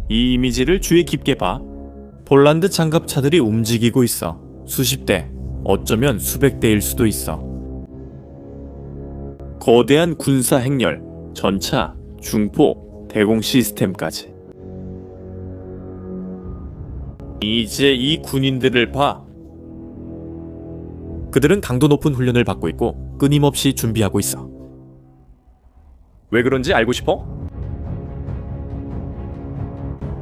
이 이미지를 주의 깊게 봐. 폴란드 장갑차들이 움직이고 있어. 수십 대, 어쩌면 수백 대일 수도 있어. 거대한 군사 행렬, 전차, 중포, 대공 시스템까지. 이제 이 군인들을 봐. 그들은 강도 높은 훈련을 받고 있고 끊임없이 준비하고 있어. 왜 그런지 알고 싶어?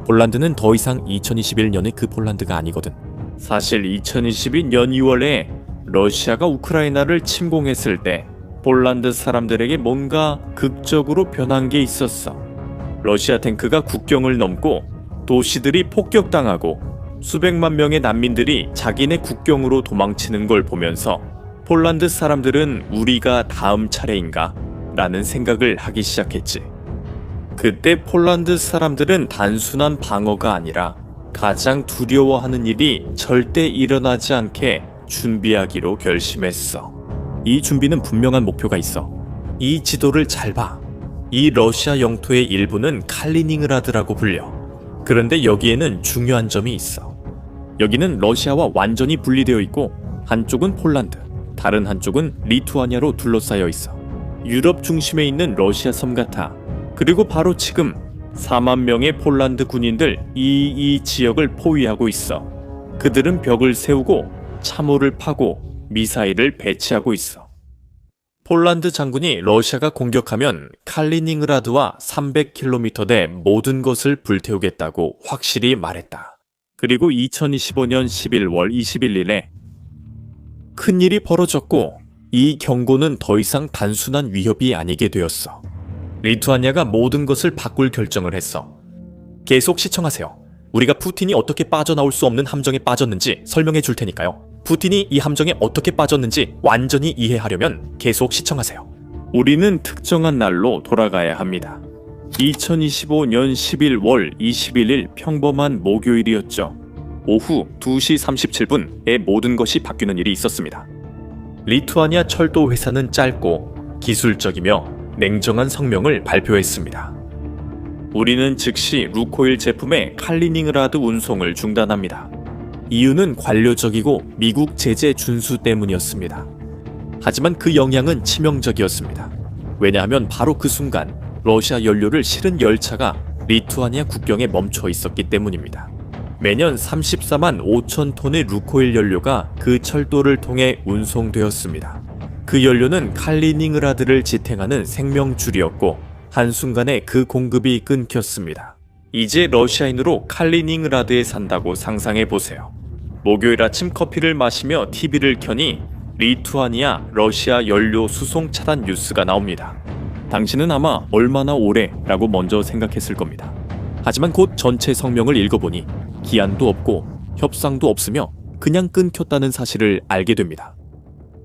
폴란드는 더 이상 2021년의 그 폴란드가 아니거든. 사실 2022년 2월에 러시아가 우크라이나를 침공했을 때 폴란드 사람들에게 뭔가 극적으로 변한 게 있었어. 러시아 탱크가 국경을 넘고 도시들이 폭격당하고 수백만 명의 난민들이 자기네 국경으로 도망치는 걸 보면서 폴란드 사람들은 우리가 다음 차례인가? 라는 생각을 하기 시작했지. 그때 폴란드 사람들은 단순한 방어가 아니라 가장 두려워하는 일이 절대 일어나지 않게 준비하기로 결심했어. 이 준비는 분명한 목표가 있어. 이 지도를 잘 봐. 이 러시아 영토의 일부는 칼리닝그라드라고 불려. 그런데 여기에는 중요한 점이 있어. 여기는 러시아와 완전히 분리되어 있고 한쪽은 폴란드, 다른 한쪽은 리투아니아로 둘러싸여 있어. 유럽 중심에 있는 러시아 섬 같아. 그리고 바로 지금 4만 명의 폴란드 군인들 이 지역을 포위하고 있어. 그들은 벽을 세우고 참호를 파고 미사일을 배치하고 있어. 폴란드 장군이 러시아가 공격하면 칼리닝그라드와 300km대 모든 것을 불태우겠다고 확실히 말했다. 그리고 2025년 11월 21일에 큰일이 벌어졌고 이 경고는 더 이상 단순한 위협이 아니게 되었어. 리투아니아가 모든 것을 바꿀 결정을 했어. 계속 시청하세요. 우리가 푸틴이 어떻게 빠져나올 수 없는 함정에 빠졌는지 설명해 줄 테니까요. 푸틴이 이 함정에 어떻게 빠졌는지 완전히 이해하려면 계속 시청하세요. 우리는 특정한 날로 돌아가야 합니다. 2025년 11월 21일 평범한 목요일이었죠. 오후 2시 37분에 모든 것이 바뀌는 일이 있었습니다. 리투아니아 철도 회사는 짧고 기술적이며 냉정한 성명을 발표했습니다. 우리는 즉시 루코일 제품의 칼리닝그라드 운송을 중단합니다. 이유는 관료적이고 미국 제재 준수 때문이었습니다. 하지만 그 영향은 치명적이었습니다. 왜냐하면 바로 그 순간 러시아 연료를 실은 열차가 리투아니아 국경에 멈춰 있었기 때문입니다. 매년 34만 5천 톤의 루코일 연료가 그 철도를 통해 운송되었습니다. 그 연료는 칼리닝그라드를 지탱하는 생명줄이었고 한순간에 그 공급이 끊겼습니다. 이제 러시아인으로 칼리닝그라드에 산다고 상상해보세요. 목요일 아침 커피를 마시며 TV를 켜니 리투아니아 러시아 연료 수송 차단 뉴스가 나옵니다. 당신은 아마 얼마나 오래 라고 먼저 생각했을 겁니다. 하지만 곧 전체 성명을 읽어보니 기한도 없고 협상도 없으며 그냥 끊겼다는 사실을 알게 됩니다.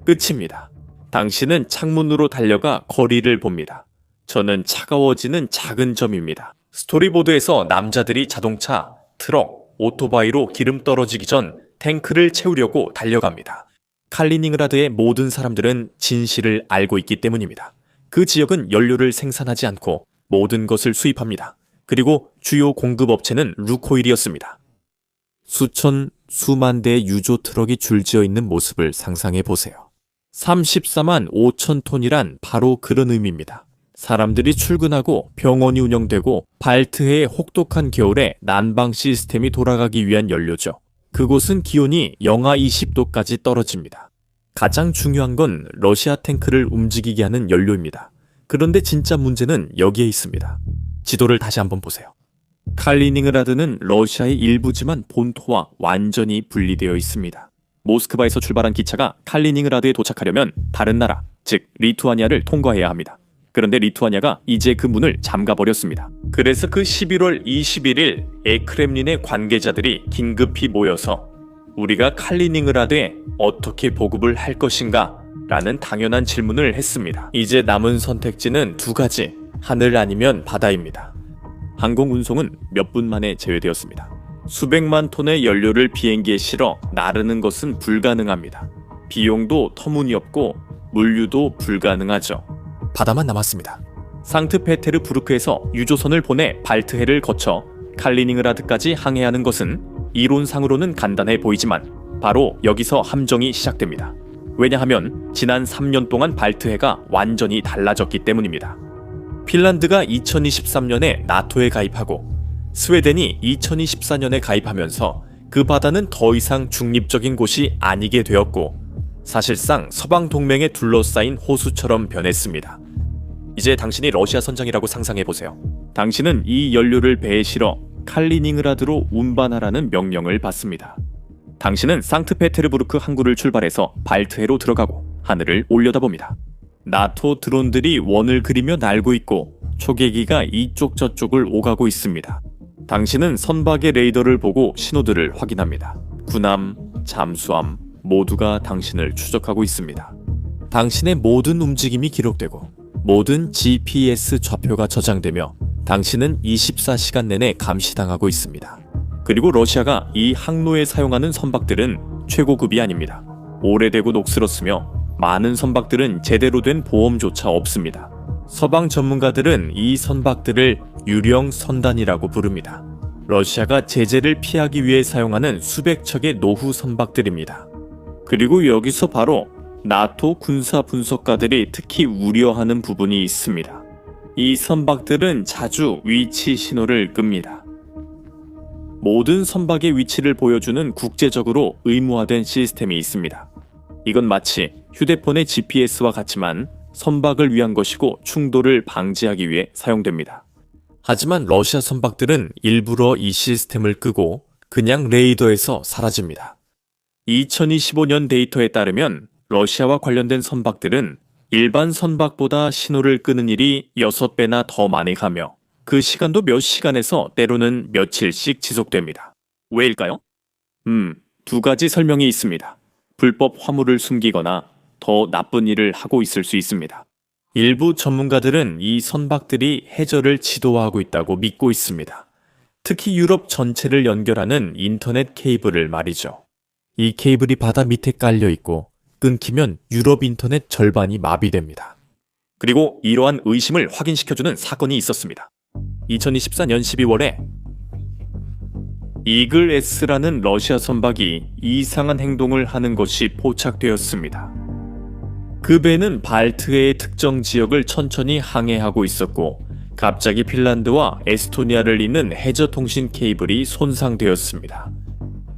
끝입니다. 당신은 창문으로 달려가 거리를 봅니다. 저는 차가워지는 작은 점입니다. 스토리보드에서 남자들이 자동차, 트럭, 오토바이로 기름 떨어지기 전 탱크를 채우려고 달려갑니다. 칼리닝그라드의 모든 사람들은 진실을 알고 있기 때문입니다. 그 지역은 연료를 생산하지 않고 모든 것을 수입합니다. 그리고 주요 공급업체는 루코일이었습니다. 수천, 수만 대의 유조 트럭이 줄지어 있는 모습을 상상해 보세요. 34만 5천 톤이란 바로 그런 의미입니다. 사람들이 출근하고 병원이 운영되고 발트해의 혹독한 겨울에 난방 시스템이 돌아가기 위한 연료죠. 그곳은 기온이 영하 20도까지 떨어집니다. 가장 중요한 건 러시아 탱크를 움직이게 하는 연료입니다. 그런데 진짜 문제는 여기에 있습니다. 지도를 다시 한번 보세요. 칼리닝그라드는 러시아의 일부지만 본토와 완전히 분리되어 있습니다. 모스크바에서 출발한 기차가 칼리닝그라드에 도착하려면 다른 나라, 즉 리투아니아를 통과해야 합니다. 그런데 리투아니아가 이제 그 문을 잠가버렸습니다. 그래서 그 11월 21일 크렘린의 관계자들이 긴급히 모여서 우리가 칼리닝그라드에 어떻게 보급을 할 것인가? 라는 당연한 질문을 했습니다. 이제 남은 선택지는 두 가지, 하늘 아니면 바다입니다. 항공운송은 몇 분 만에 제외되었습니다. 수백만 톤의 연료를 비행기에 실어 나르는 것은 불가능합니다. 비용도 터무니없고 물류도 불가능하죠. 바다만 남았습니다. 상트페테르부르크에서 유조선을 보내 발트해를 거쳐 칼리닝그라드까지 항해하는 것은 이론상으로는 간단해 보이지만 바로 여기서 함정이 시작됩니다. 왜냐하면 지난 3년 동안 발트해가 완전히 달라졌기 때문입니다. 핀란드가 2023년에 나토에 가입하고 스웨덴이 2024년에 가입하면서 그 바다는 더 이상 중립적인 곳이 아니게 되었고 사실상 서방 동맹에 둘러싸인 호수처럼 변했습니다. 이제 당신이 러시아 선장이라고 상상해보세요. 당신은 이 연료를 배에 실어 칼리닝그라드로 운반하라는 명령을 받습니다. 당신은 상트페테르부르크 항구를 출발해서 발트해로 들어가고 하늘을 올려다봅니다. 나토 드론들이 원을 그리며 날고 있고 초계기가 이쪽 저쪽을 오가고 있습니다. 당신은 선박의 레이더를 보고 신호들을 확인합니다. 군함, 잠수함 모두가 당신을 추적하고 있습니다. 당신의 모든 움직임이 기록되고 모든 GPS 좌표가 저장되며 당신은 24시간 내내 감시당하고 있습니다. 그리고 러시아가 이 항로에 사용하는 선박들은 최고급이 아닙니다. 오래되고 녹슬었으며 많은 선박들은 제대로 된 보험조차 없습니다. 서방 전문가들은 이 선박들을 유령 선단이라고 부릅니다. 러시아가 제재를 피하기 위해 사용하는 수백 척의 노후 선박들입니다. 그리고 여기서 바로 나토 군사 분석가들이 특히 우려하는 부분이 있습니다. 이 선박들은 자주 위치 신호를 끕니다. 모든 선박의 위치를 보여주는 국제적으로 의무화된 시스템이 있습니다. 이건 마치 휴대폰의 GPS와 같지만 선박을 위한 것이고 충돌을 방지하기 위해 사용됩니다. 하지만 러시아 선박들은 일부러 이 시스템을 끄고 그냥 레이더에서 사라집니다. 2025년 데이터에 따르면 러시아와 관련된 선박들은 일반 선박보다 신호를 끄는 일이 6배나 더 많이 가며 그 시간도 몇 시간에서 때로는 며칠씩 지속됩니다. 왜일까요? 두 가지 설명이 있습니다. 불법 화물을 숨기거나 더 나쁜 일을 하고 있을 수 있습니다. 일부 전문가들은 이 선박들이 해저를 지도하고 있다고 믿고 있습니다. 특히 유럽 전체를 연결하는 인터넷 케이블을 말이죠. 이 케이블이 바다 밑에 깔려 있고 끊기면 유럽 인터넷 절반이 마비됩니다. 그리고 이러한 의심을 확인시켜주는 사건이 있었습니다. 2024년 12월에 이글 S라는 러시아 선박이 이상한 행동을 하는 것이 포착되었습니다. 그 배는 발트해의 특정 지역을 천천히 항해하고 있었고 갑자기 핀란드와 에스토니아를 잇는 해저 통신 케이블이 손상되었습니다.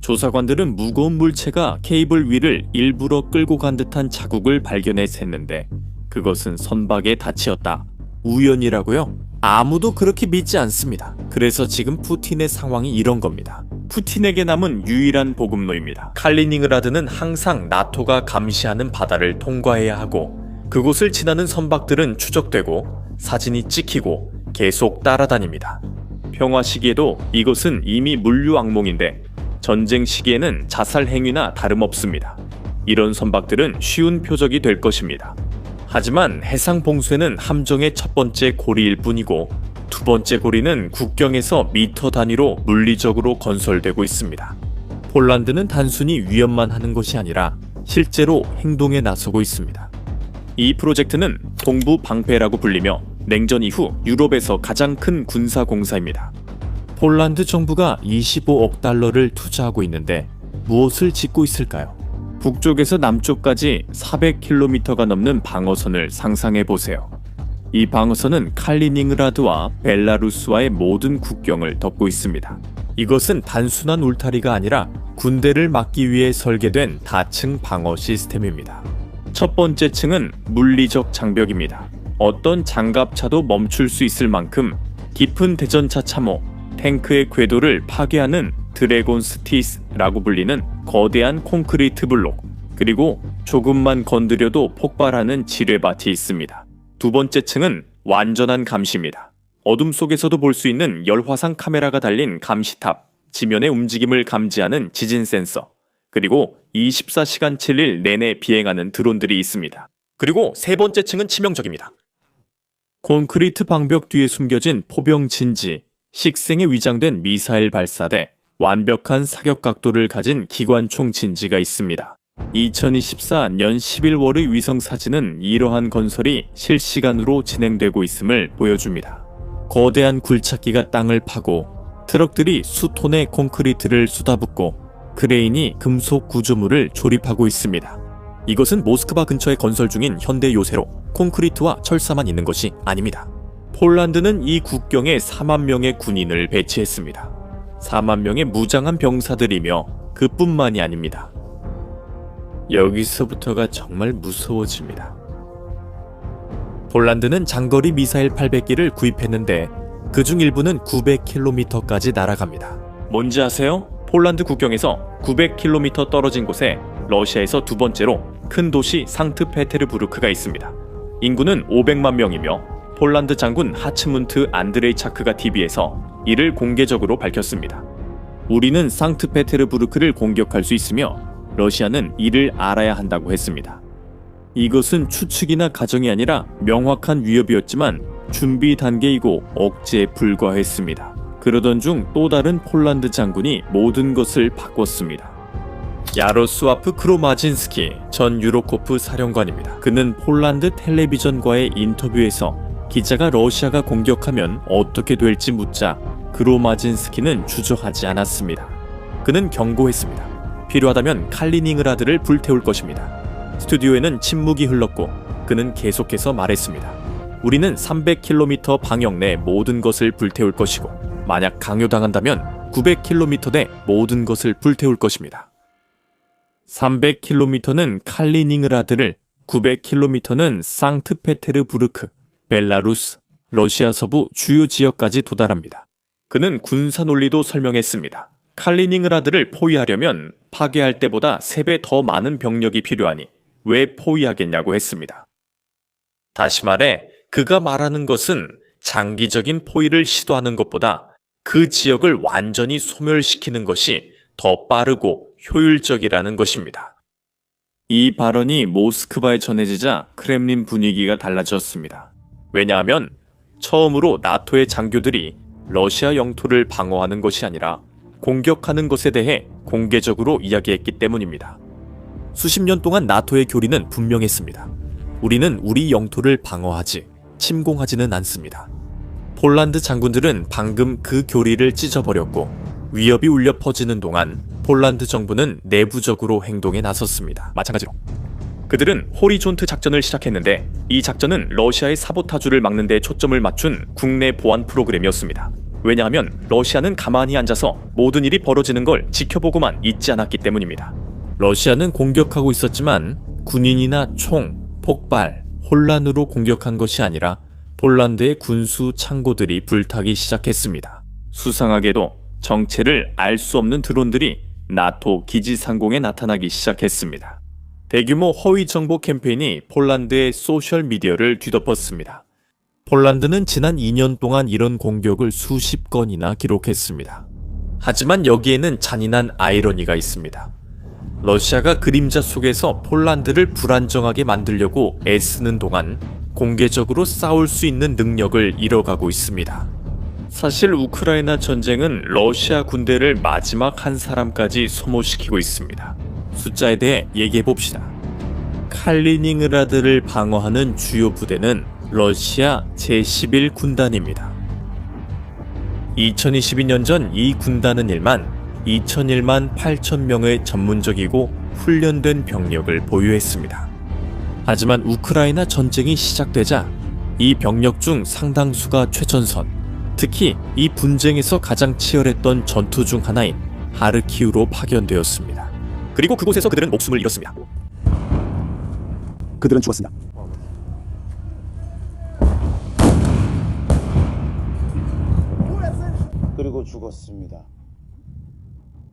조사관들은 무거운 물체가 케이블 위를 일부러 끌고 간 듯한 자국을 발견했는데 그것은 선박의 닻이었다. 우연이라고요? 아무도 그렇게 믿지 않습니다. 그래서 지금 푸틴의 상황이 이런 겁니다. 푸틴에게 남은 유일한 보급로입니다. 칼리닝그라드는 항상 나토가 감시하는 바다를 통과해야 하고 그곳을 지나는 선박들은 추적되고 사진이 찍히고 계속 따라다닙니다. 평화 시기에도 이것은 이미 물류 악몽인데 전쟁 시기에는 자살 행위나 다름없습니다. 이런 선박들은 쉬운 표적이 될 것입니다. 하지만 해상 봉쇄는 함정의 첫 번째 고리일 뿐이고 두 번째 고리는 국경에서 미터 단위로 물리적으로 건설되고 있습니다. 폴란드는 단순히 위협만 하는 것이 아니라 실제로 행동에 나서고 있습니다. 이 프로젝트는 동부 방패라고 불리며 냉전 이후 유럽에서 가장 큰 군사 공사입니다. 폴란드 정부가 25억 달러를 투자하고 있는데 무엇을 짓고 있을까요? 북쪽에서 남쪽까지 400km가 넘는 방어선을 상상해보세요. 이 방어선은 칼리닝그라드와 벨라루스와의 모든 국경을 덮고 있습니다. 이것은 단순한 울타리가 아니라 군대를 막기 위해 설계된 다층 방어 시스템입니다. 첫 번째 층은 물리적 장벽입니다. 어떤 장갑차도 멈출 수 있을 만큼 깊은 대전차 참호, 탱크의 궤도를 파괴하는 드래곤 스티스라고 불리는 거대한 콘크리트 블록, 그리고 조금만 건드려도 폭발하는 지뢰밭이 있습니다. 두 번째 층은 완전한 감시입니다. 어둠 속에서도 볼 수 있는 열화상 카메라가 달린 감시탑, 지면의 움직임을 감지하는 지진 센서, 그리고 24시간 7일 내내 비행하는 드론들이 있습니다. 그리고 세 번째 층은 치명적입니다. 콘크리트 방벽 뒤에 숨겨진 포병 진지, 식생에 위장된 미사일 발사대, 완벽한 사격 각도를 가진 기관총 진지가 있습니다. 2024년 11월의 위성 사진은 이러한 건설이 실시간으로 진행되고 있음을 보여줍니다. 거대한 굴착기가 땅을 파고 트럭들이 수톤의 콘크리트를 쏟아붓고 크레인이 금속 구조물을 조립하고 있습니다. 이것은 모스크바 근처에 건설 중인 현대 요새로 콘크리트와 철사만 있는 것이 아닙니다. 폴란드는 이 국경에 4만 명의 군인을 배치했습니다. 4만 명의 무장한 병사들이며 그뿐만이 아닙니다. 여기서부터가 정말 무서워집니다. 폴란드는 장거리 미사일 800기를 구입했는데 그중 일부는 900km까지 날아갑니다. 뭔지 아세요? 폴란드 국경에서 900km 떨어진 곳에 러시아에서 두 번째로 큰 도시 상트페테르부르크가 있습니다. 인구는 500만 명이며 폴란드 장군 하츠문트 안드레이차크가 TV에서 이를 공개적으로 밝혔습니다. 우리는 상트페테르부르크를 공격할 수 있으며 러시아는 이를 알아야 한다고 했습니다. 이것은 추측이나 가정이 아니라 명확한 위협이었지만 준비 단계이고 억지에 불과했습니다. 그러던 중 또 다른 폴란드 장군이 모든 것을 바꿨습니다. 야로스와프 크로마진스키 전 유로코프 사령관입니다. 그는 폴란드 텔레비전과의 인터뷰에서 기자가 러시아가 공격하면 어떻게 될지 묻자 크로마진스키는 주저하지 않았습니다. 그는 경고했습니다. 필요하다면 칼리닝그라드를 불태울 것입니다. 스튜디오에는 침묵이 흘렀고 그는 계속해서 말했습니다. 우리는 300km 방역 내 모든 것을 불태울 것이고 만약 강요당한다면 900km 내 모든 것을 불태울 것입니다. 300km는 칼리닝그라드를, 900km는 상트페테르부르크, 벨라루스, 러시아 서부 주요 지역까지 도달합니다. 그는 군사 논리도 설명했습니다. 칼리닝그라드를 포위하려면 파괴할 때보다 3배 더 많은 병력이 필요하니 왜 포위하겠냐고 했습니다. 다시 말해 그가 말하는 것은 장기적인 포위를 시도하는 것보다 그 지역을 완전히 소멸시키는 것이 더 빠르고 효율적이라는 것입니다. 이 발언이 모스크바에 전해지자 크렘린 분위기가 달라졌습니다. 왜냐하면 처음으로 나토의 장교들이 러시아 영토를 방어하는 것이 아니라 공격하는 것에 대해 공개적으로 이야기했기 때문입니다. 수십 년 동안 나토의 교리는 분명했습니다. 우리는 우리 영토를 방어하지, 침공하지는 않습니다. 폴란드 장군들은 방금 그 교리를 찢어버렸고 위협이 울려 퍼지는 동안 폴란드 정부는 내부적으로 행동에 나섰습니다. 마찬가지로 그들은 호리존트 작전을 시작했는데 이 작전은 러시아의 사보타주를 막는 데 초점을 맞춘 국내 보안 프로그램이었습니다. 왜냐하면 러시아는 가만히 앉아서 모든 일이 벌어지는 걸 지켜보고만 있지 않았기 때문입니다. 러시아는 공격하고 있었지만 군인이나 총, 폭발, 혼란으로 공격한 것이 아니라 폴란드의 군수 창고들이 불타기 시작했습니다. 수상하게도 정체를 알 수 없는 드론들이 나토 기지 상공에 나타나기 시작했습니다. 대규모 허위 정보 캠페인이 폴란드의 소셜미디어를 뒤덮었습니다. 폴란드는 지난 2년 동안 이런 공격을 수십 건이나 기록했습니다. 하지만 여기에는 잔인한 아이러니가 있습니다. 러시아가 그림자 속에서 폴란드를 불안정하게 만들려고 애쓰는 동안 공개적으로 싸울 수 있는 능력을 잃어가고 있습니다. 사실 우크라이나 전쟁은 러시아 군대를 마지막 한 사람까지 소모시키고 있습니다. 숫자에 대해 얘기해봅시다. 칼리닝그라드를 방어하는 주요 부대는 러시아 제11군단입니다. 2022년 전 이 군단은 2001만 8천 명의 전문적이고 훈련된 병력을 보유했습니다. 하지만 우크라이나 전쟁이 시작되자 이 병력 중 상당수가 최전선, 특히 이 분쟁에서 가장 치열했던 전투 중 하나인 하르키우로 파견되었습니다. 그리고 그곳에서 그들은 목숨을 잃었습니다. 그들은 죽었습니다. 그리고 죽었습니다.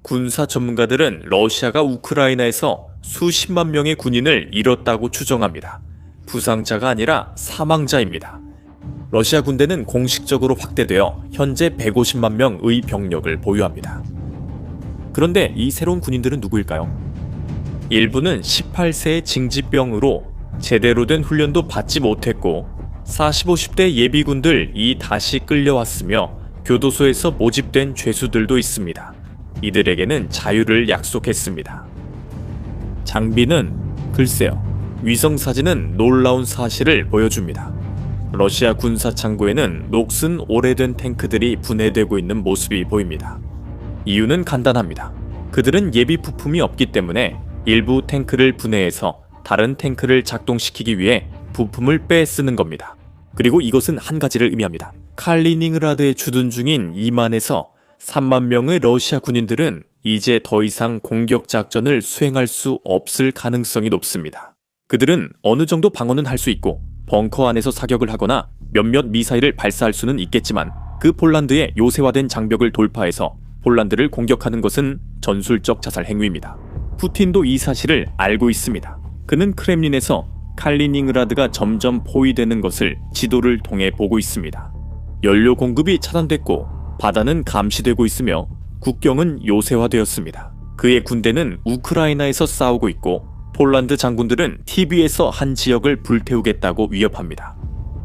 군사 전문가들은 러시아가 우크라이나에서 수십만 명의 군인을 잃었다고 추정합니다. 부상자가 아니라 사망자입니다. 러시아 군대는 공식적으로 확대되어 현재 150만 명의 병력을 보유합니다. 그런데 이 새로운 군인들은 누구일까요? 일부는 18세의 징집병으로 제대로 된 훈련도 받지 못했고 40, 50대 예비군들이 다시 끌려왔으며 교도소에서 모집된 죄수들도 있습니다. 이들에게는 자유를 약속했습니다. 장비는 글쎄요, 위성사진은 놀라운 사실을 보여줍니다. 러시아 군사 창고에는 녹슨 오래된 탱크들이 분해되고 있는 모습이 보입니다. 이유는 간단합니다. 그들은 예비 부품이 없기 때문에 일부 탱크를 분해해서 다른 탱크를 작동시키기 위해 부품을 빼쓰는 겁니다. 그리고 이것은 한 가지를 의미합니다. 칼리닝그라드에 주둔 중인 2만에서 3만 명의 러시아 군인들은 이제 더 이상 공격 작전을 수행할 수 없을 가능성이 높습니다. 그들은 어느 정도 방어는 할 수 있고 벙커 안에서 사격을 하거나 몇몇 미사일을 발사할 수는 있겠지만 그 폴란드의 요새화된 장벽을 돌파해서 폴란드를 공격하는 것은 전술적 자살 행위입니다. 푸틴도 이 사실을 알고 있습니다. 그는 크렘린에서 칼리닝그라드가 점점 포위되는 것을 지도를 통해 보고 있습니다. 연료 공급이 차단됐고 바다는 감시되고 있으며 국경은 요새화되었습니다. 그의 군대는 우크라이나에서 싸우고 있고 폴란드 장군들은 TV에서 한 지역을 불태우겠다고 위협합니다.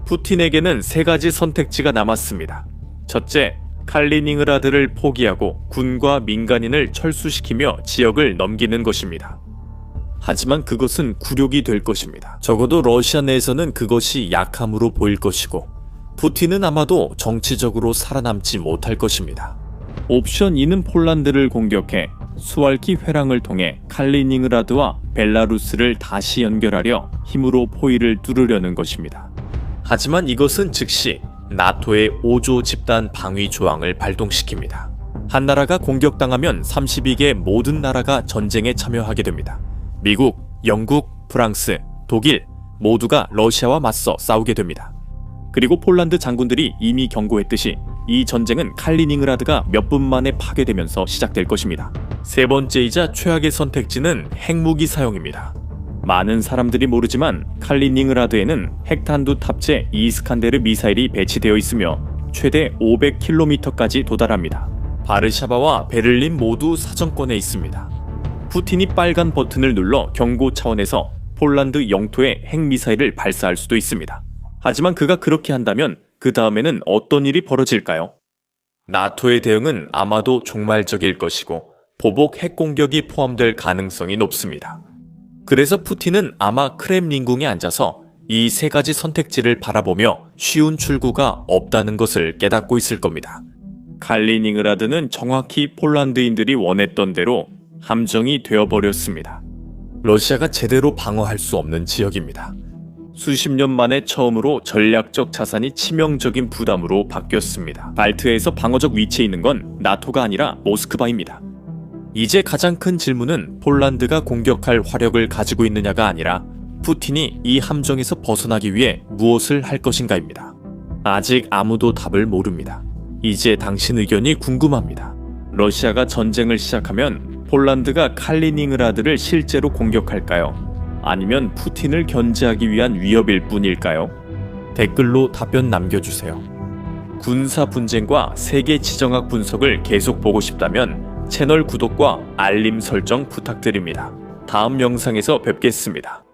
푸틴에게는 세 가지 선택지가 남았습니다. 첫째, 칼리닝그라드를 포기하고 군과 민간인을 철수시키며 지역을 넘기는 것입니다. 하지만 그것은 굴욕이 될 것입니다. 적어도 러시아 내에서는 그것이 약함으로 보일 것이고 푸틴은 아마도 정치적으로 살아남지 못할 것입니다. 옵션 2는 폴란드를 공격해 수왈키 회랑을 통해 칼리닝그라드와 벨라루스를 다시 연결하려 힘으로 포위를 뚫으려는 것입니다. 하지만 이것은 즉시 나토의 5조 집단 방위 조항을 발동시킵니다. 한 나라가 공격당하면 32개 모든 나라가 전쟁에 참여하게 됩니다. 미국, 영국, 프랑스, 독일 모두가 러시아와 맞서 싸우게 됩니다. 그리고 폴란드 장군들이 이미 경고했듯이 이 전쟁은 칼리닝그라드가 몇 분 만에 파괴되면서 시작될 것입니다. 세 번째이자 최악의 선택지는 핵무기 사용입니다. 많은 사람들이 모르지만 칼리닝그라드에는 핵탄두 탑재 이스칸데르 미사일이 배치되어 있으며 최대 500km까지 도달합니다. 바르샤바와 베를린 모두 사정권에 있습니다. 푸틴이 빨간 버튼을 눌러 경고 차원에서 폴란드 영토에 핵미사일을 발사할 수도 있습니다. 하지만 그가 그렇게 한다면 그 다음에는 어떤 일이 벌어질까요? 나토의 대응은 아마도 종말적일 것이고 보복 핵공격이 포함될 가능성이 높습니다. 그래서 푸틴은 아마 크렘린궁에 앉아서 이 세 가지 선택지를 바라보며 쉬운 출구가 없다는 것을 깨닫고 있을 겁니다. 칼리닝그라드는 정확히 폴란드인들이 원했던 대로 함정이 되어버렸습니다. 러시아가 제대로 방어할 수 없는 지역입니다. 수십 년 만에 처음으로 전략적 자산이 치명적인 부담으로 바뀌었습니다. 발트해에서 방어적 위치에 있는 건 나토가 아니라 모스크바입니다. 이제 가장 큰 질문은 폴란드가 공격할 화력을 가지고 있느냐가 아니라 푸틴이 이 함정에서 벗어나기 위해 무엇을 할 것인가입니다. 아직 아무도 답을 모릅니다. 이제 당신 의견이 궁금합니다. 러시아가 전쟁을 시작하면 폴란드가 칼리닝그라드를 실제로 공격할까요? 아니면 푸틴을 견제하기 위한 위협일 뿐일까요? 댓글로 답변 남겨주세요. 군사 분쟁과 세계 지정학 분석을 계속 보고 싶다면 채널 구독과 알림 설정 부탁드립니다. 다음 영상에서 뵙겠습니다.